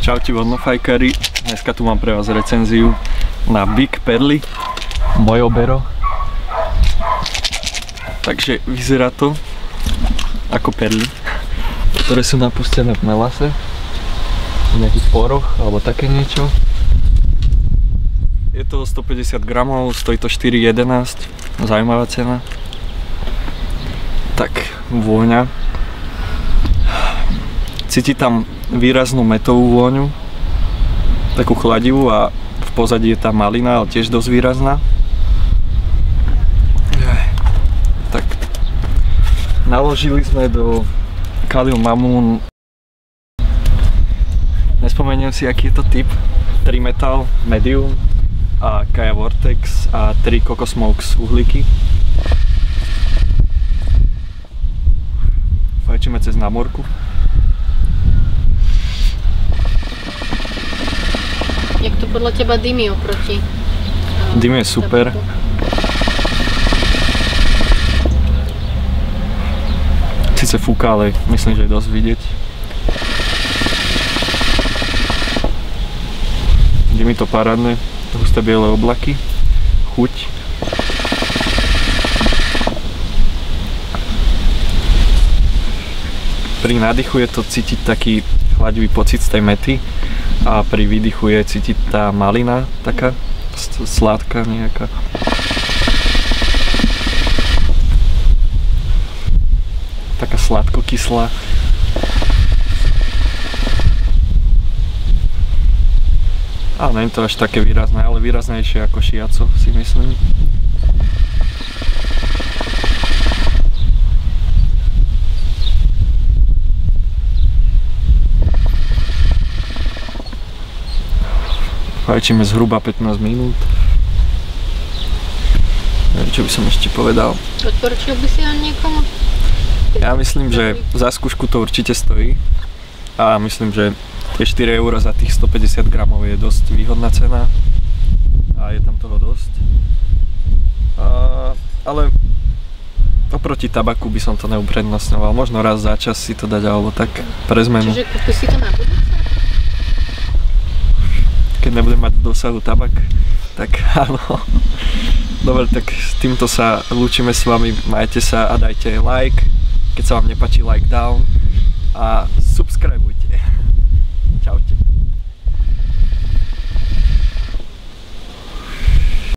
Čaute vodnofajkári, dneska tu mám pre vás recenziu na Big Perly Mojo Bero. Takže vyzerá to ako perly, ktoré sú napustené v melase, v nejakých poroch alebo také niečo. Je to 150 gramov, stojí to 4,11, zaujímavá cena. Tak vôňa. Cíti tam výraznú metovú vôňu, takú chladivú, a v pozadí je tá malina, ale tiež dosť výrazná. Tak naložili sme do Khalil Mamoon, nespomeniem si aký je to typ, 3 metal medium a Kaya Vortex a 3 Coco Smokes uhlíky. Fajčíme cez námorku. Jak to podľa teba dymí oproti? Dym je super. Sice fúka, ale myslím, že je dosť vidieť. Dymí to parádne, husté biele oblaky, chuť. Pri nádychu je to cítiť taký chladivý pocit z tej mety a pri výdychu je cítiť tá malina, taká sladká nejaká. Taká sladko-kyslá. Ale nie je to až také výrazné, ale výraznejšie ako Shiatsu, si myslím. Fajčíme zhruba 15 minút. Neviem, čo by som ešte povedal. Odporúčil by si ho niekomu? Ja myslím, že za skúšku to určite stojí. A myslím, že tie 4 € za tých 150 gramov je dosť výhodná cena. A je tam toho dosť. Ale oproti tabaku by som to neuprednostňoval. Možno raz za čas si to dať, alebo tak pre zmenu. Čiže kúpi si to na budúce? Keď nebudem mať v dosahu tabak, tak áno. Dobre, tak s týmto sa lúčime s vami, majte sa a dajte like, keď sa vám nepáči, like down a subscribujte. Čaute.